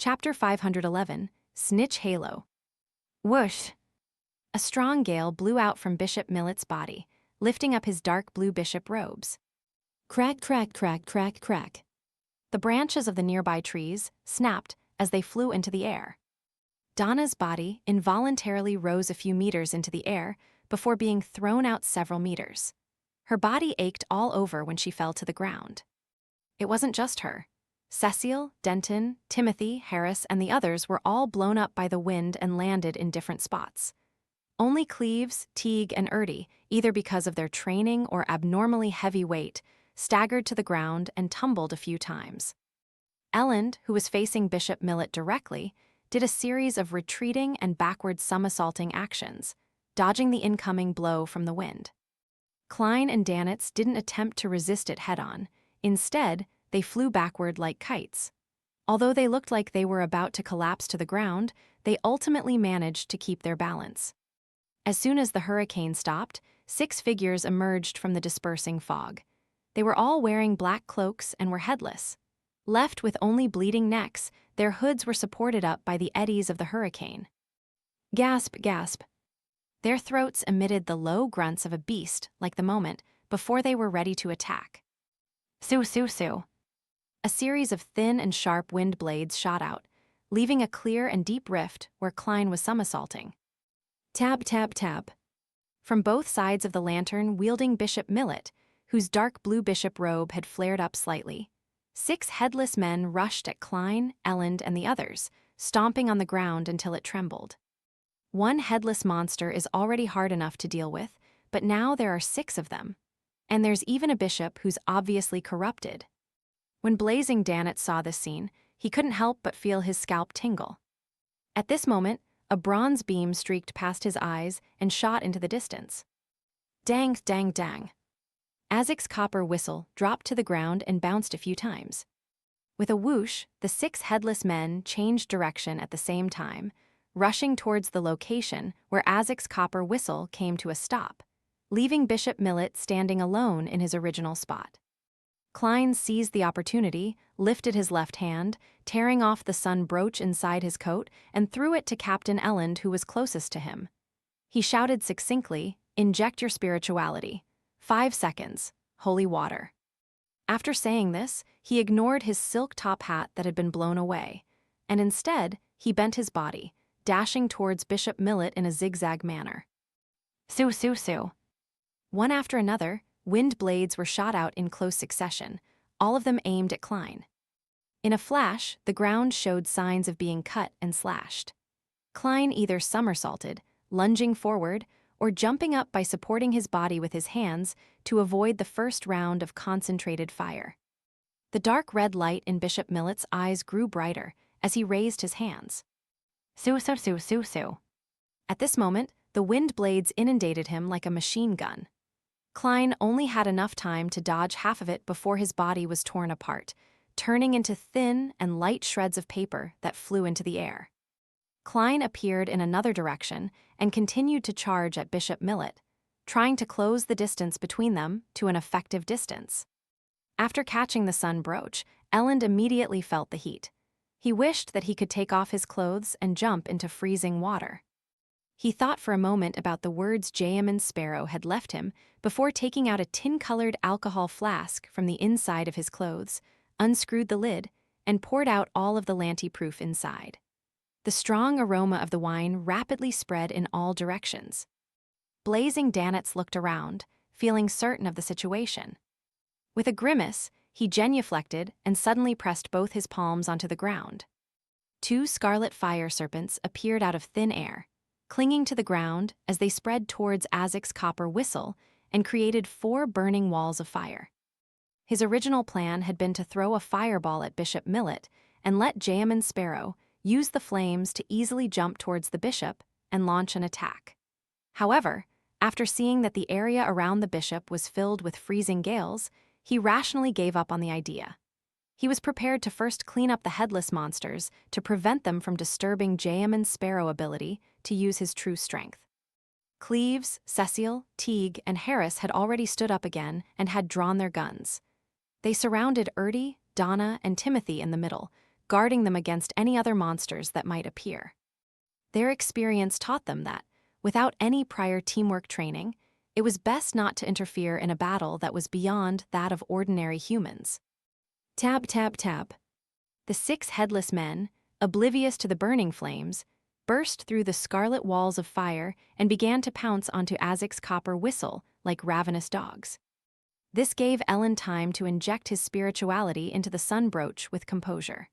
Chapter 511, Snitch Halo. Whoosh! A strong gale blew out from Bishop Millet's body, lifting up his dark blue bishop robes. Crack, crack, crack, crack, crack. The branches of the nearby trees snapped as they flew into the air. Donna's body involuntarily rose a few meters into the air before being thrown out several meters. Her body ached all over when she fell to the ground. It wasn't just her. Cecile, Denton, Timothy, Harris, and the others were all blown up by the wind and landed in different spots. Only Cleves, Teague, and Erdy, either because of their training or abnormally heavy weight, staggered to the ground and tumbled a few times. Elland, who was facing Bishop Millet directly, did a series of retreating and backward somersaulting actions, dodging the incoming blow from the wind. Klein and Danitz didn't attempt to resist it head-on. Instead, they flew backward like kites. Although they looked like they were about to collapse to the ground, they ultimately managed to keep their balance. As soon as the hurricane stopped, 6 figures emerged from the dispersing fog. They were all wearing black cloaks and were headless. Left with only bleeding necks, their hoods were supported up by the eddies of the hurricane. Gasp, gasp. Their throats emitted the low grunts of a beast like the moment before they were ready to attack. Su, su, su. A series of thin and sharp wind blades shot out, leaving a clear and deep rift where Klein was somersaulting. Tab, tab, tab. From both sides of the lantern wielding Bishop Millet, whose dark blue bishop robe had flared up slightly, 6 headless men rushed at Klein, Elland, and the others, stomping on the ground until it trembled. One headless monster is already hard enough to deal with, but now there are 6 of them. And there's even a bishop who's obviously corrupted. When Blazing Danitz saw this scene, he couldn't help but feel his scalp tingle. At this moment, a bronze beam streaked past his eyes and shot into the distance. Dang, dang, dang. Azek's copper whistle dropped to the ground and bounced a few times. With a whoosh, the 6 headless men changed direction at the same time, rushing towards the location where Azek's copper whistle came to a stop, leaving Bishop Millet standing alone in his original spot. Klein seized the opportunity, lifted his left hand, tearing off the sun brooch inside his coat, and threw it to Captain Elland, who was closest to him. He shouted succinctly, "Inject your spirituality. 5 seconds. Holy water." After saying this, he ignored his silk top hat that had been blown away, and instead, he bent his body, dashing towards Bishop Millet in a zigzag manner. Su, su, su. One after another, wind blades were shot out in close succession, all of them aimed at Klein. In a flash, the ground showed signs of being cut and slashed. Klein either somersaulted, lunging forward, or jumping up by supporting his body with his hands to avoid the first round of concentrated fire. The dark red light in Bishop Millet's eyes grew brighter as he raised his hands. Su, su, su, su, su. At this moment, the wind blades inundated him like a machine gun. Klein only had enough time to dodge half of it before his body was torn apart, turning into thin and light shreds of paper that flew into the air. Klein appeared in another direction and continued to charge at Bishop Millet, trying to close the distance between them to an effective distance. After catching the sun brooch, Elland immediately felt the heat. He wished that he could take off his clothes and jump into freezing water. He thought for a moment about the words Jayaman Sparrow had left him before taking out a tin-colored alcohol flask from the inside of his clothes, unscrewed the lid, and poured out all of the lanty-proof inside. The strong aroma of the wine rapidly spread in all directions. Blazing Danitz looked around, feeling certain of the situation. With a grimace, he genuflected and suddenly pressed both his palms onto the ground. 2 scarlet fire serpents appeared out of thin air, clinging to the ground as they spread towards Azek's copper whistle and created 4 burning walls of fire. His original plan had been to throw a fireball at Bishop Millet and let Jayaman Sparrow use the flames to easily jump towards the bishop and launch an attack. However, after seeing that the area around the bishop was filled with freezing gales, he rationally gave up on the idea. He was prepared to first clean up the headless monsters to prevent them from disturbing Jayaman Sparrow ability to use his true strength. Cleves, Cecile, Teague, and Harris had already stood up again and had drawn their guns. They surrounded Erdy, Donna, and Timothy in the middle, guarding them against any other monsters that might appear. Their experience taught them that, without any prior teamwork training, it was best not to interfere in a battle that was beyond that of ordinary humans. Tab, tab, tab. The 6 headless men, oblivious to the burning flames, burst through the scarlet walls of fire and began to pounce onto Azek's copper whistle like ravenous dogs. This gave Ellen time to inject his spirituality into the sun brooch with composure.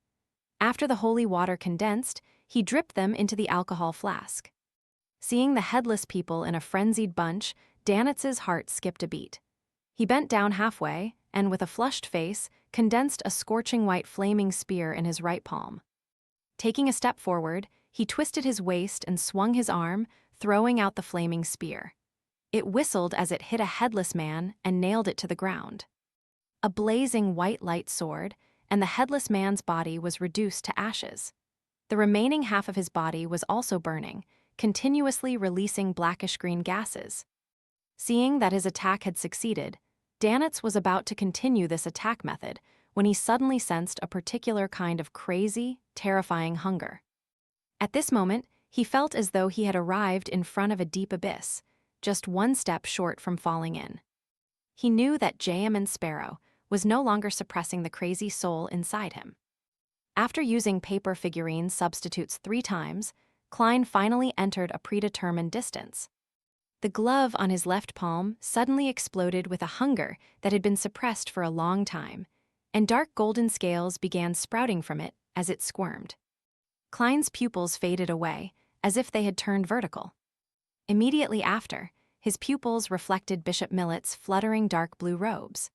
After the holy water condensed, he dripped them into the alcohol flask. Seeing the headless people in a frenzied bunch, Danitz's heart skipped a beat. He bent down halfway and, with a flushed face, condensed a scorching white flaming spear in his right palm. Taking a step forward, he twisted his waist and swung his arm, throwing out the flaming spear. It whistled as it hit a headless man and nailed it to the ground. A blazing white light soared, and the headless man's body was reduced to ashes. The remaining half of his body was also burning, continuously releasing blackish-green gases. Seeing that his attack had succeeded, Danitz was about to continue this attack method when he suddenly sensed a particular kind of crazy, terrifying hunger. At this moment, he felt as though he had arrived in front of a deep abyss, just one step short from falling in. He knew that J.M. Sparrow was no longer suppressing the crazy soul inside him. After using paper figurine substitutes 3 times, Klein finally entered a predetermined distance. The glove on his left palm suddenly exploded with a hunger that had been suppressed for a long time, and dark golden scales began sprouting from it as it squirmed. Klein's pupils faded away, as if they had turned vertical. Immediately after, his pupils reflected Bishop Millet's fluttering dark blue robes.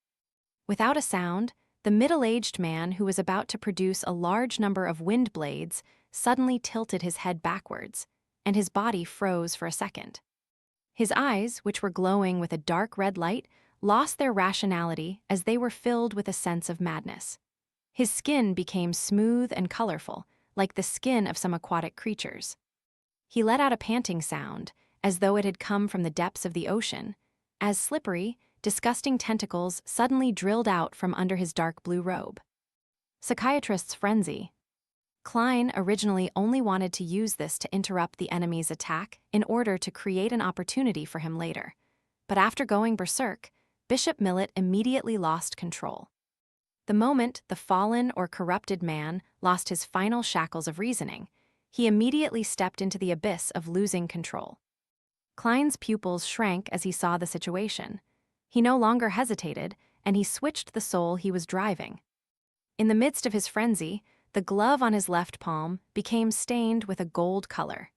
Without a sound, the middle-aged man who was about to produce a large number of wind blades suddenly tilted his head backwards, and his body froze for a second. His eyes, which were glowing with a dark red light, lost their rationality as they were filled with a sense of madness. His skin became smooth and colorful, like the skin of some aquatic creatures. He let out a panting sound, as though it had come from the depths of the ocean, as slippery, disgusting tentacles suddenly drilled out from under his dark blue robe. Psychiatrist's frenzy. Klein originally only wanted to use this to interrupt the enemy's attack in order to create an opportunity for him later. But after going berserk, Bishop Millet immediately lost control. The moment the fallen or corrupted man lost his final shackles of reasoning, he immediately stepped into the abyss of losing control. Klein's pupils shrank as he saw the situation. He no longer hesitated, and he switched the soul he was driving. In the midst of his frenzy, the glove on his left palm became stained with a gold color.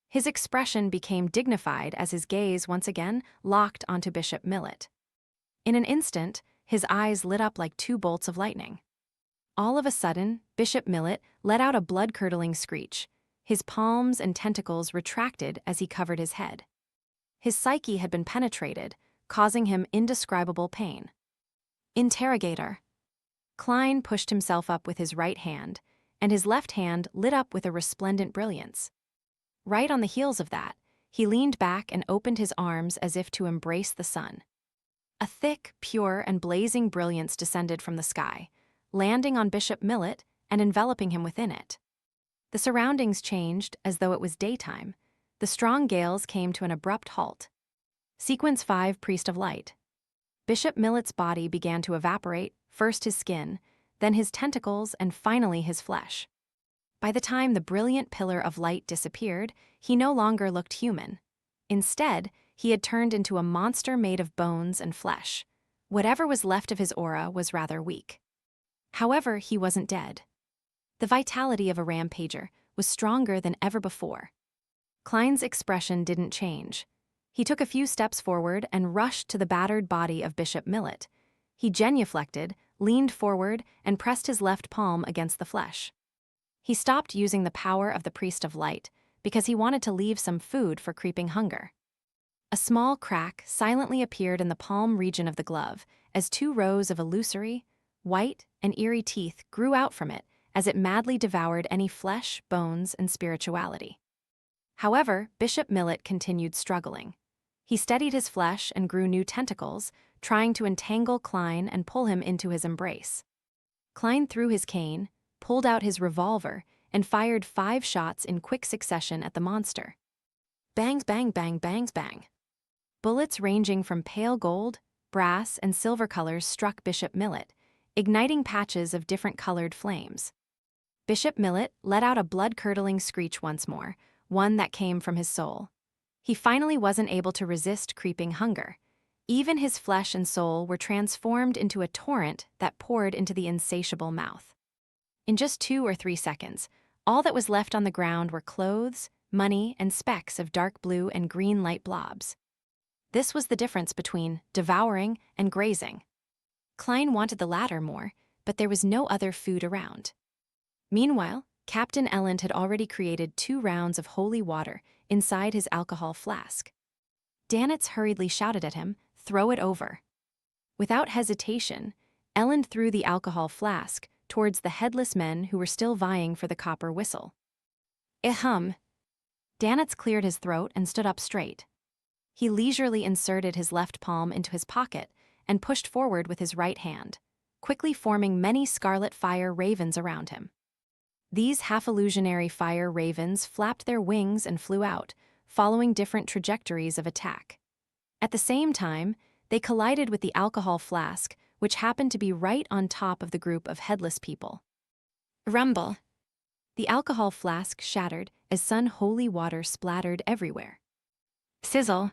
His expression became dignified as his gaze once again locked onto Bishop Millet. In an instant, his eyes lit up like 2 bolts of lightning. All of a sudden, Bishop Millet let out a blood-curdling screech. His palms and tentacles retracted as he covered his head. His psyche had been penetrated, causing him indescribable pain. Interrogator. Klein pushed himself up with his right hand, and his left hand lit up with a resplendent brilliance. Right on the heels of that, he leaned back and opened his arms as if to embrace the sun. A thick, pure, and blazing brilliance descended from the sky, landing on Bishop Millet and enveloping him within it. The surroundings changed as though it was daytime. The strong gales came to an abrupt halt. Sequence 5, Priest of Light. Bishop Millet's body began to evaporate, first his skin, then his tentacles, and finally his flesh. By the time the brilliant pillar of light disappeared, he no longer looked human. Instead, he had turned into a monster made of bones and flesh. Whatever was left of his aura was rather weak. However, he wasn't dead. The vitality of a rampager was stronger than ever before. Klein's expression didn't change. He took a few steps forward and rushed to the battered body of Bishop Millet. He genuflected, leaned forward, and pressed his left palm against the flesh. He stopped using the power of the Priest of Light because he wanted to leave some food for creeping hunger. A small crack silently appeared in the palm region of the glove as 2 rows of illusory, white, and eerie teeth grew out from it as it madly devoured any flesh, bones, and spirituality. However, Bishop Millet continued struggling. He steadied his flesh and grew new tentacles, trying to entangle Klein and pull him into his embrace. Klein threw his cane, pulled out his revolver and fired 5 shots in quick succession at the monster. Bangs, bang, bang, bangs, bang. Bullets ranging from pale gold, brass, and silver colors struck Bishop Millet, igniting patches of different colored flames. Bishop Millet let out a blood-curdling screech once more, one that came from his soul. He finally wasn't able to resist creeping hunger. Even his flesh and soul were transformed into a torrent that poured into the insatiable mouth. In just 2 or 3 seconds, all that was left on the ground were clothes, money, and specks of dark blue and green light blobs. This was the difference between devouring and grazing. Klein wanted the latter more, but there was no other food around. Meanwhile, Captain Elend had already created 2 rounds of holy water inside his alcohol flask. Danitz hurriedly shouted at him, "Throw it over." Without hesitation, Elend threw the alcohol flask towards the headless men who were still vying for the copper whistle. Ahem. Danitz cleared his throat and stood up straight. He leisurely inserted his left palm into his pocket and pushed forward with his right hand, quickly forming many scarlet fire ravens around him. These half-illusionary fire ravens flapped their wings and flew out, following different trajectories of attack. At the same time, they collided with the alcohol flask, which happened to be right on top of the group of headless people. Rumble! The alcohol flask shattered as sun-holy water splattered everywhere. Sizzle!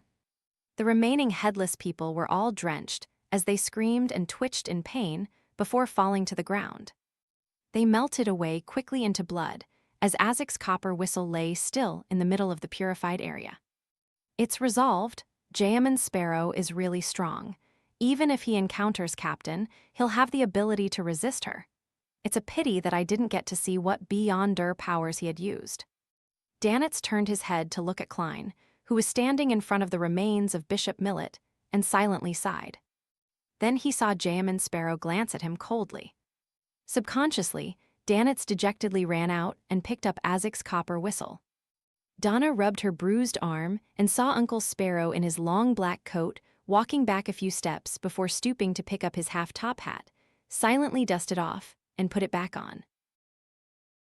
The remaining headless people were all drenched as they screamed and twitched in pain before falling to the ground. They melted away quickly into blood as Azek's copper whistle lay still in the middle of the purified area. It's resolved, Jayaman Sparrow is really strong. Even if he encounters Captain, he'll have the ability to resist her. It's a pity that I didn't get to see what beyonder powers he had used. Danitz turned his head to look at Klein, who was standing in front of the remains of Bishop Millet, and silently sighed. Then he saw Jayaman Sparrow glance at him coldly. Subconsciously, Danitz dejectedly ran out and picked up Azek's copper whistle. Donna rubbed her bruised arm and saw Uncle Sparrow in his long black coat walking back a few steps before stooping to pick up his half-top hat, silently dust it off, and put it back on.